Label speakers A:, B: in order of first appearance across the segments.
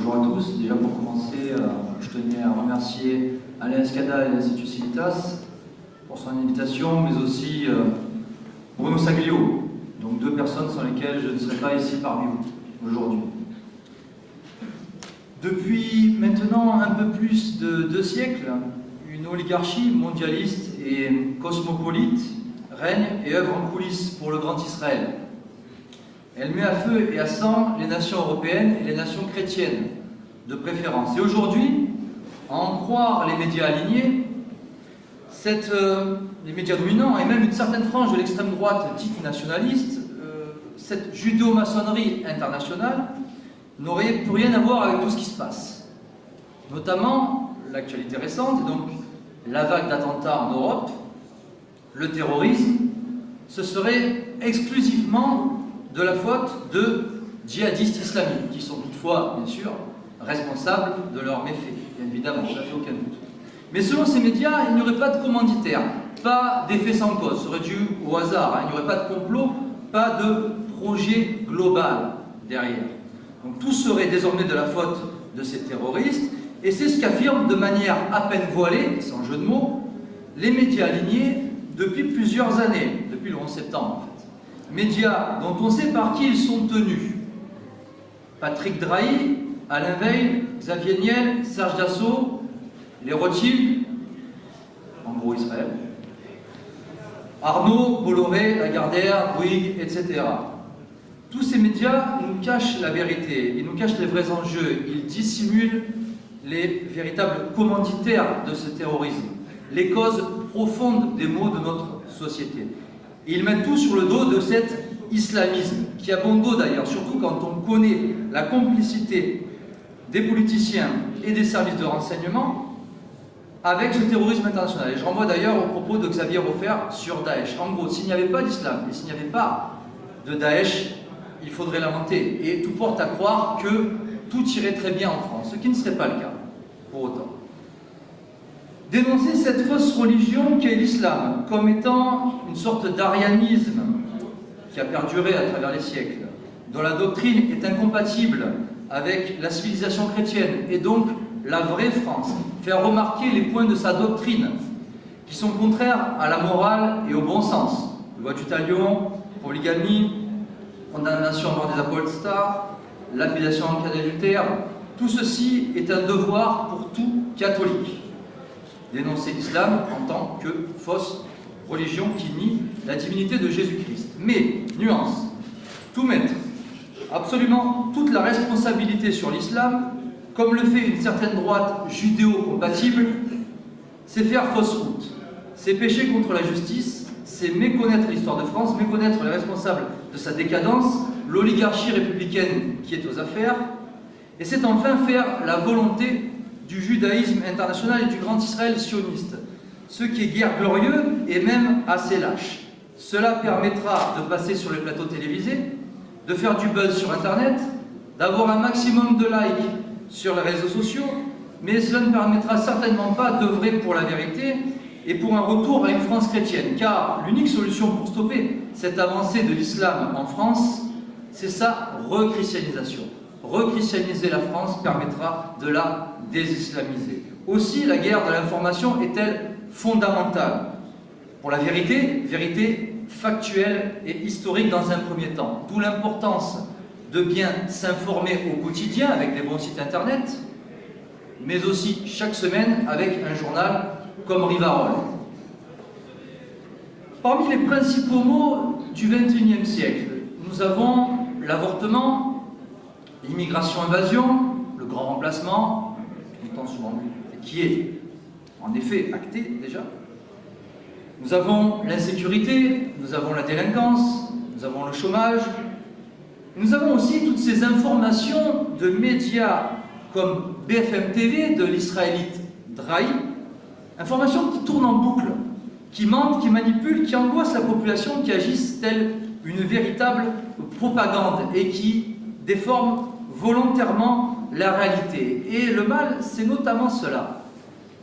A: Bonjour à tous. Déjà pour commencer, je tenais à remercier Alain Escada et l'Institut Civitas pour son invitation, mais aussi Bruno Saglio, donc deux personnes sans lesquelles je ne serais pas ici parmi vous aujourd'hui. Depuis maintenant un peu plus de 2 siècles, une oligarchie mondialiste et cosmopolite règne et œuvre en coulisses pour le Grand Israël. Elle met à feu et à sang les nations européennes et les nations chrétiennes, de préférence. Et aujourd'hui, à en croire les médias alignés, les médias dominants et même une certaine frange de l'extrême droite dite nationaliste, cette judéo-maçonnerie internationale n'aurait plus rien à voir avec tout ce qui se passe. Notamment, l'actualité récente, et donc la vague d'attentats en Europe, le terrorisme, ce serait exclusivement de la faute de djihadistes islamiques, qui sont toutefois, bien sûr, responsables de leurs méfaits, bien évidemment, ça fait aucun doute. Mais selon ces médias, il n'y aurait pas de commanditaire, pas d'effet sans cause, ce serait dû au hasard, il n'y aurait pas de complot, pas de projet global derrière. Donc tout serait désormais de la faute de ces terroristes, et c'est ce qu'affirment de manière à peine voilée, sans jeu de mots, les médias alignés depuis plusieurs années, depuis le 11 septembre en fait. Médias dont on sait par qui ils sont tenus. Patrick Drahi, Alain Veil, Xavier Niel, Serge Dassault, les Rothschild, en gros Israël, Arnaud, Bolloré, Lagardère, Bouygues, etc. Tous ces médias nous cachent la vérité, ils nous cachent les vrais enjeux, ils dissimulent les véritables commanditaires de ce terrorisme, les causes profondes des maux de notre société. Et ils mettent tout sur le dos de cet islamisme, qui a bon dos d'ailleurs, surtout quand on connaît la complicité des politiciens et des services de renseignement avec ce terrorisme international. Et je renvoie d'ailleurs au propos de Xavier Offert sur Daesh. En gros, s'il n'y avait pas d'islam et s'il n'y avait pas de Daesh, il faudrait l'inventer. Et tout porte à croire que tout irait très bien en France, ce qui ne serait pas le cas, pour autant. Dénoncer cette fausse religion qu'est l'islam comme étant une sorte d'arianisme qui a perduré à travers les siècles, dont la doctrine est incompatible avec la civilisation chrétienne et donc la vraie France, faire remarquer les points de sa doctrine qui sont contraires à la morale et au bon sens. Loi du talion, polygamie, condamnation à mort des apostats, lapidation en cas d'adultère, tout ceci est un devoir pour tout catholique. Dénoncer l'islam en tant que fausse religion qui nie la divinité de Jésus-Christ. Mais, nuance, tout mettre, absolument toute la responsabilité sur l'islam, comme le fait une certaine droite judéo-compatible, c'est faire fausse route. C'est pécher contre la justice, c'est méconnaître l'histoire de France, méconnaître les responsables de sa décadence, l'oligarchie républicaine qui est aux affaires, et c'est enfin faire la volonté du judaïsme international et du grand Israël sioniste, ce qui est guère glorieux et même assez lâche. Cela permettra de passer sur les plateaux télévisés, de faire du buzz sur Internet, d'avoir un maximum de likes sur les réseaux sociaux, mais cela ne permettra certainement pas d'œuvrer pour la vérité et pour un retour à une France chrétienne, car l'unique solution pour stopper cette avancée de l'islam en France, c'est sa rechristianisation. Rechristianiser la France permettra de la désislamiser. Aussi, la guerre de l'information est-elle fondamentale pour la vérité, vérité factuelle et historique dans un premier temps. D'où l'importance de bien s'informer au quotidien avec des bons sites internet, mais aussi chaque semaine avec un journal comme Rivarol. Parmi les principaux mots du XXIe siècle, nous avons l'avortement, l'immigration-invasion, le grand remplacement, qui est en effet acté déjà. Nous avons l'insécurité, nous avons la délinquance, nous avons le chômage. Nous avons aussi toutes ces informations de médias comme BFM TV, de l'israélite Drahi, informations qui tournent en boucle, qui mentent, qui manipulent, qui angoissent la population, qui agissent telle une véritable propagande et qui déforment volontairement la réalité. Et le mal, c'est notamment cela.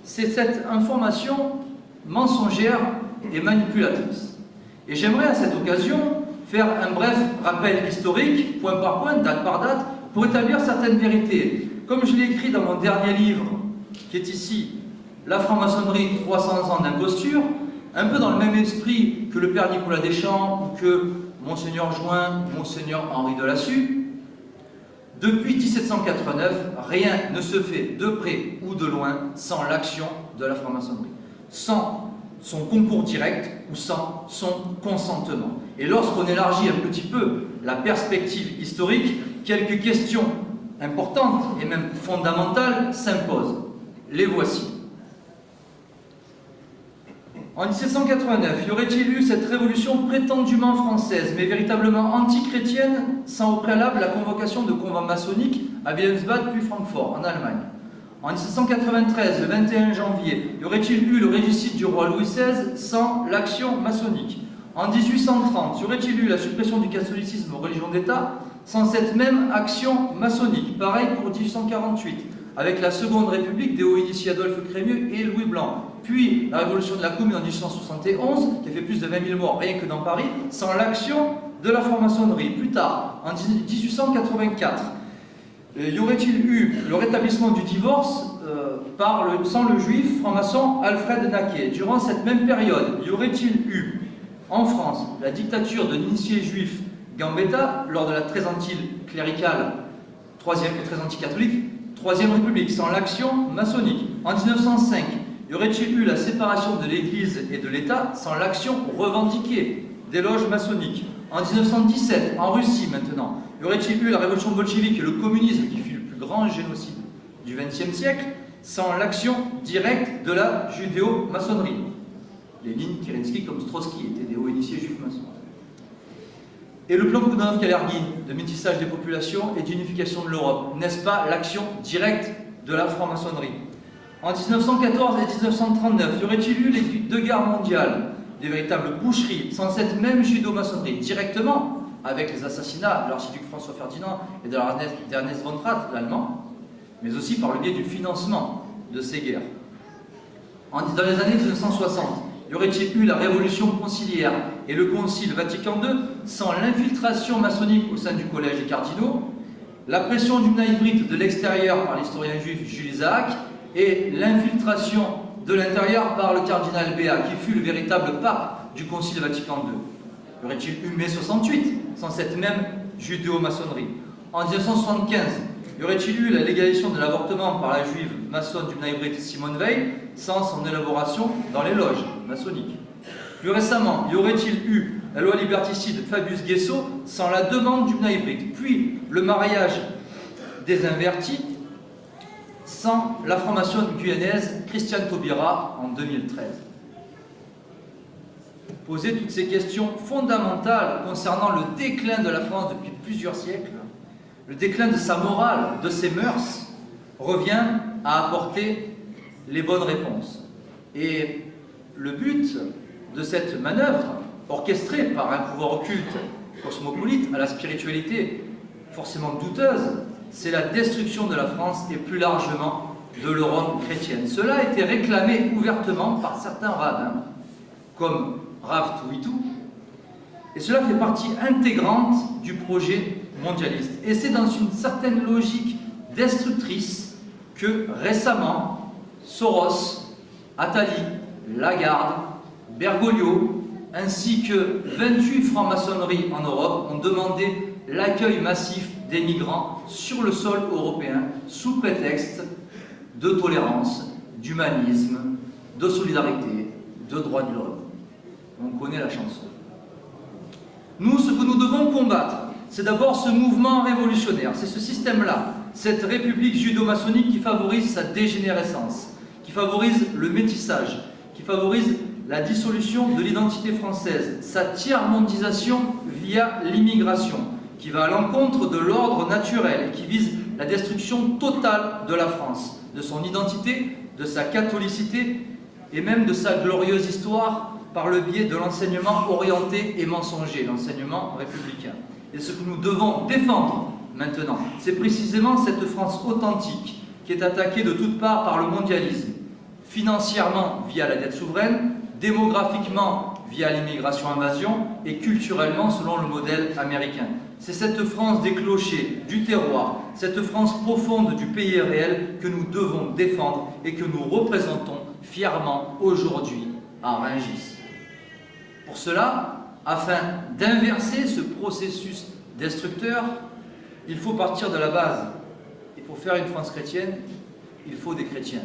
A: C'est cette information mensongère et manipulatrice. Et j'aimerais à cette occasion faire un bref rappel historique, point par point, date par date, pour établir certaines vérités. comme je l'ai écrit dans mon dernier livre, qui est ici, La franc-maçonnerie, 300 ans d'imposture, un peu dans le même esprit que le père Nicolas Deschamps ou que Monseigneur Join, Monseigneur Henri Delassus, depuis 1789, rien ne se fait de près ou de loin sans l'action de la franc-maçonnerie, sans son concours direct ou sans son consentement. Et lorsqu'on élargit un petit peu la perspective historique, quelques questions importantes et même fondamentales s'imposent. Les voici. En 1789, y aurait-il eu cette révolution prétendument française, mais véritablement anti-chrétienne, sans au préalable la convocation de convents maçonniques à Wilhelmsbad puis Francfort, en Allemagne? En 1793, le 21 janvier, y aurait-il eu le régicide du roi Louis XVI sans l'action maçonnique? En 1830, y aurait-il eu la suppression du catholicisme aux religions d'État sans cette même action maçonnique? Pareil pour 1848, avec la Seconde République des hauts initiés Adolphe Crémieux et Louis Blanc. Puis la révolution de la Commune en 1871, qui a fait plus de 20 000 morts rien que dans Paris, sans l'action de la franc-maçonnerie. Plus tard, en 1884, y aurait-il eu le rétablissement du divorce sans le juif franc-maçon Alfred Naquet? Durant cette même période, y aurait-il eu en France la dictature de l'initié juif Gambetta lors de la très anti-cléricale, très anti-catholique, Troisième République, sans l'action maçonnique? En 1905, y aurait-il eu la séparation de l'Église et de l'État sans l'action revendiquée des loges maçonniques? En 1917, en Russie maintenant, y aurait-il eu la révolution bolchevique et le communisme qui fut le plus grand génocide du XXe siècle sans l'action directe de la judéo-maçonnerie? Lénine, Kerensky comme Trotsky étaient des hauts initiés juifs maçons. Et le plan Koudonov-Kalergi de métissage des populations et d'unification de l'Europe, n'est-ce pas l'action directe de la franc-maçonnerie? En 1914 et 1939, y aurait-il eu les deux guerres mondiales, des véritables boucheries, sans cette même judéo-maçonnerie, directement avec les assassinats de l'archiduc François Ferdinand et d'Ernest von Trapp, l'allemand, mais aussi par le biais du financement de ces guerres. Dans les années 1960, y aurait-il eu la révolution conciliaire et le concile Vatican II sans l'infiltration maçonnique au sein du collège des cardinaux, la pression du hybride de l'extérieur par l'historien juif Jules Isaac et l'infiltration de l'intérieur par le cardinal Béat, qui fut le véritable pape du concile Vatican II? Y aurait-il eu mai 68 sans cette même judéo-maçonnerie? En 1975, y aurait-il eu la légalisation de l'avortement par la juive maçonne du hybride Simone Veil sans son élaboration dans les loges maçonniques? Plus récemment, y aurait-il eu la loi liberticide Fabius Guesso sans la demande du hybride, puis le mariage des invertis sans la franc-maçonne guyanaise Christiane Taubira en 2013. Poser toutes ces questions fondamentales concernant le déclin de la France depuis plusieurs siècles, le déclin de sa morale, de ses mœurs, revient à apporter les bonnes réponses. Et le but de cette manœuvre, orchestrée par un pouvoir occulte cosmopolite à la spiritualité forcément douteuse, c'est la destruction de la France et plus largement de l'Europe chrétienne. Cela a été réclamé ouvertement par certains rabbins, comme Rav Touitou, et cela fait partie intégrante du projet mondialiste. Et c'est dans une certaine logique destructrice que récemment, Soros, Attali, Lagarde, Bergoglio, ainsi que 28 francs-maçonneries en Europe ont demandé l'accueil massif des migrants sur le sol européen sous prétexte de tolérance, d'humanisme, de solidarité, de droits de l'homme. On connaît la chanson. Nous, ce que nous devons combattre, c'est d'abord ce mouvement révolutionnaire, c'est ce système-là, cette république judéo-maçonnique qui favorise sa dégénérescence, qui favorise le métissage, qui favorise la dissolution de l'identité française, sa tiers-mondisation via l'immigration, qui va à l'encontre de l'ordre naturel et qui vise la destruction totale de la France, de son identité, de sa catholicité et même de sa glorieuse histoire par le biais de l'enseignement orienté et mensonger, l'enseignement républicain. Et ce que nous devons défendre maintenant, c'est précisément cette France authentique qui est attaquée de toutes parts par le mondialisme, financièrement via la dette souveraine, démographiquement via l'immigration-invasion et culturellement selon le modèle américain. C'est cette France des clochers, du terroir, cette France profonde du pays réel que nous devons défendre et que nous représentons fièrement aujourd'hui à Rungis. Pour cela, afin d'inverser ce processus destructeur, il faut partir de la base. Et pour faire une France chrétienne, il faut des chrétiens.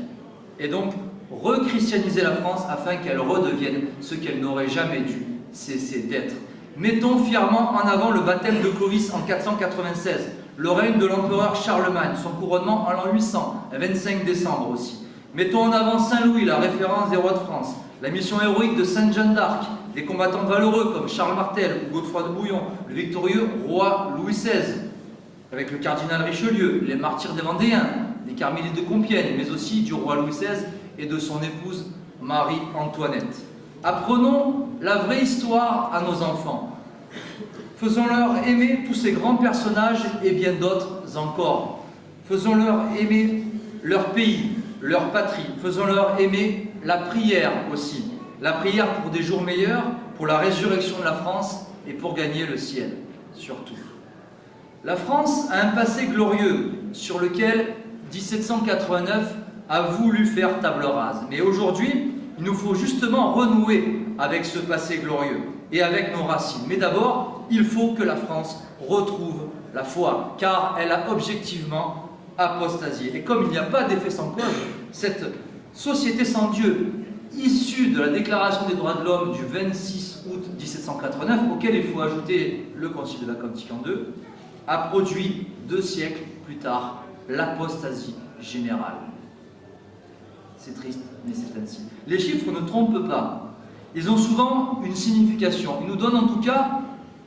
A: Et donc, rechristianiser la France afin qu'elle redevienne ce qu'elle n'aurait jamais dû cesser d'être. Mettons fièrement en avant le baptême de Clovis en 496, le règne de l'empereur Charlemagne, son couronnement en l'an 800, le 25 décembre aussi. Mettons en avant Saint-Louis, la référence des rois de France, la mission héroïque de Sainte Jeanne d'Arc, des combattants valeureux comme Charles Martel ou Godefroy de Bouillon, le victorieux roi Louis XVI, avec le cardinal Richelieu, les martyrs des Vendéens, des Carmélites de Compiègne, mais aussi du roi Louis XVI et de son épouse Marie-Antoinette. Apprenons la vraie histoire à nos enfants. Faisons-leur aimer tous ces grands personnages et bien d'autres encore. Faisons-leur aimer leur pays, leur patrie. Faisons-leur aimer la prière aussi. La prière pour des jours meilleurs, pour la résurrection de la France et pour gagner le ciel, surtout. La France a un passé glorieux sur lequel 1789 a voulu faire table rase. Mais aujourd'hui, il nous faut justement renouer avec ce passé glorieux et avec nos racines. Mais d'abord, il faut que la France retrouve la foi, car elle a objectivement apostasié. Et comme il n'y a pas d'effet sans cause, cette société sans Dieu, issue de la Déclaration des droits de l'homme du 26 août 1789, auquel il faut ajouter le Concile de Vatican II, a produit 2 siècles plus tard l'apostasie générale. C'est triste, mais c'est ainsi. Les chiffres ne trompent pas. Ils ont souvent une signification. Ils nous donnent en tout cas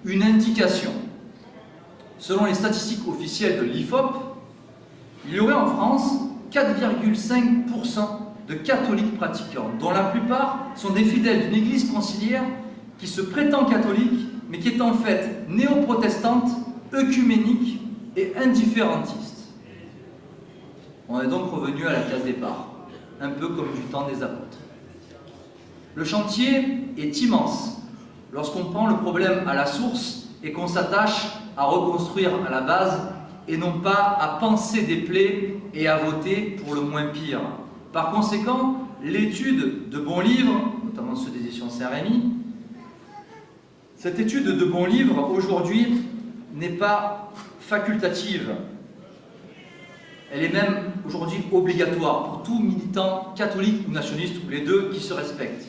A: une indication. Selon les statistiques officielles de l'IFOP, il y aurait en France 4,5% de catholiques pratiquants, dont la plupart sont des fidèles d'une église conciliaire qui se prétend catholique, mais qui est en fait néo-protestante, œcuménique et indifférentiste. On est donc revenu à la case départ, un peu comme du temps des apôtres. Le chantier est immense lorsqu'on prend le problème à la source et qu'on s'attache à reconstruire à la base et non pas à penser des plaies et à voter pour le moins pire. Par conséquent, l'étude de bons livres, notamment ceux des éditions Saint-Rémy, cette étude de bons livres aujourd'hui n'est pas facultative. Elle est même aujourd'hui obligatoire pour tout militant catholique ou nationaliste, ou les deux, qui se respectent.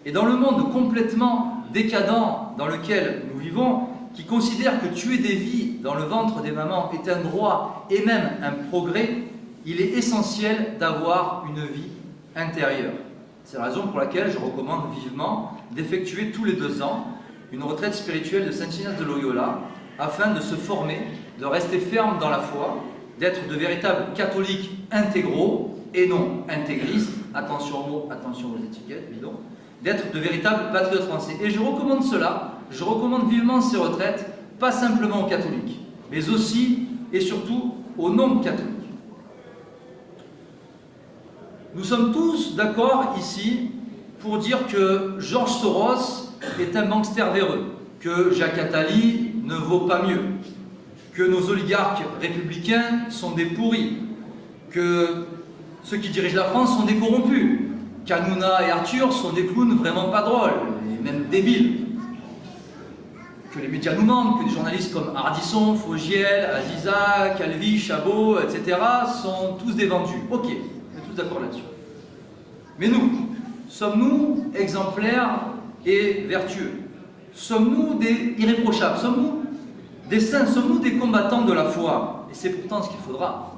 A: Et dans le monde complètement décadent dans lequel nous vivons, qui considère que tuer des vies dans le ventre des mamans est un droit et même un progrès, il est essentiel d'avoir une vie intérieure. C'est la raison pour laquelle je recommande vivement d'effectuer tous les 2 ans une retraite spirituelle de Saint Ignace de Loyola afin de se former, de rester ferme dans la foi, d'être de véritables catholiques intégraux et non intégristes, attention aux mots, attention aux étiquettes, évidemment, d'être de véritables patriotes français. Et je recommande cela, je recommande vivement ces retraites, pas simplement aux catholiques, mais aussi et surtout aux non-catholiques. Nous sommes tous d'accord ici pour dire que George Soros est un bankster véreux, que Jacques Attali ne vaut pas mieux, que nos oligarques républicains sont des pourris, que ceux qui dirigent la France sont des corrompus, qu'Hanouna et Arthur sont des clowns vraiment pas drôles, et même débiles, que les médias nous mentent, que des journalistes comme Ardisson, Fogiel, Aziza, Calvi, Chabot, etc. sont tous des vendus. Ok, on est tous d'accord là-dessus. Mais nous, sommes-nous exemplaires et vertueux? Sommes-nous des irréprochables? Sommes-nous des saints? Sommes-nous des combattants de la foi? Et c'est pourtant ce qu'il faudra.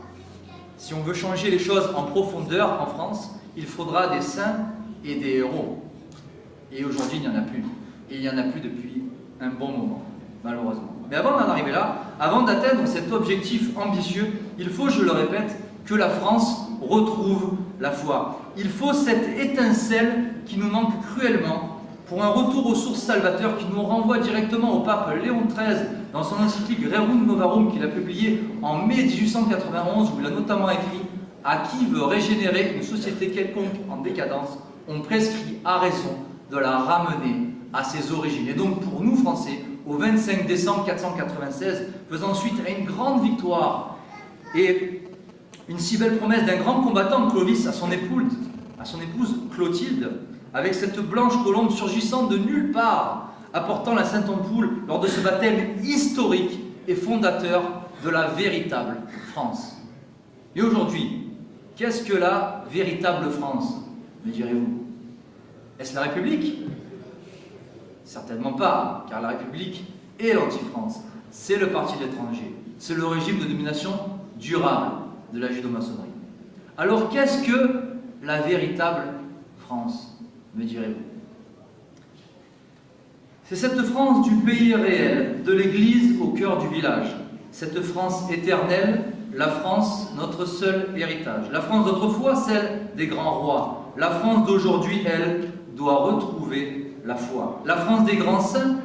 A: Si on veut changer les choses en profondeur en France, il faudra des saints et des héros. Et aujourd'hui, il n'y en a plus. Et il n'y en a plus depuis un bon moment, malheureusement. Mais avant d'en arriver là, avant d'atteindre cet objectif ambitieux, il faut, je le répète, que la France retrouve la foi. Il faut cette étincelle qui nous manque cruellement pour un retour aux sources salvateurs qui nous renvoie directement au pape Léon XIII dans son encyclique Rerum Novarum qu'il a publié en mai 1891, où il a notamment écrit « À qui veut régénérer une société quelconque en décadence, on prescrit à raison de la ramener à ses origines. » Et donc pour nous Français, au 25 décembre 496, faisant suite à une grande victoire et une si belle promesse d'un grand combattant de Clovis à son épouse Clotilde, avec cette blanche colombe surgissant de nulle part, apportant la Sainte Ampoule lors de ce baptême historique et fondateur de la véritable France. Et aujourd'hui, qu'est-ce que la véritable France, me direz-vous? Est-ce la République? Certainement pas, car la République est l'anti-France. C'est le parti de l'étranger. C'est le régime de domination durable de la judo-maçonnerie. Alors qu'est-ce que la véritable France, me direz-vous? C'est cette France du pays réel, de l'Église au cœur du village. Cette France éternelle, la France, notre seul héritage. La France d'autrefois, celle des grands rois. La France d'aujourd'hui, elle, doit retrouver la foi. La France des grands saints,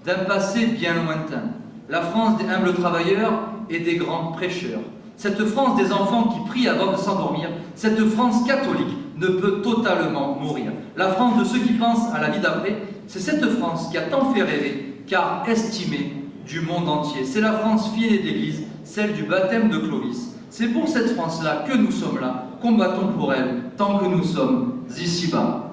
A: d'un passé bien lointain. La France des humbles travailleurs et des grands prêcheurs. Cette France des enfants qui prient avant de s'endormir. Cette France catholique ne peut totalement mourir. La France de ceux qui pensent à la vie d'après, c'est cette France qui a tant fait rêver, car estimée du monde entier. C'est la France fille d'Église, celle du baptême de Clovis. C'est pour cette France-là que nous sommes là, combattons pour elle, tant que nous sommes ici-bas.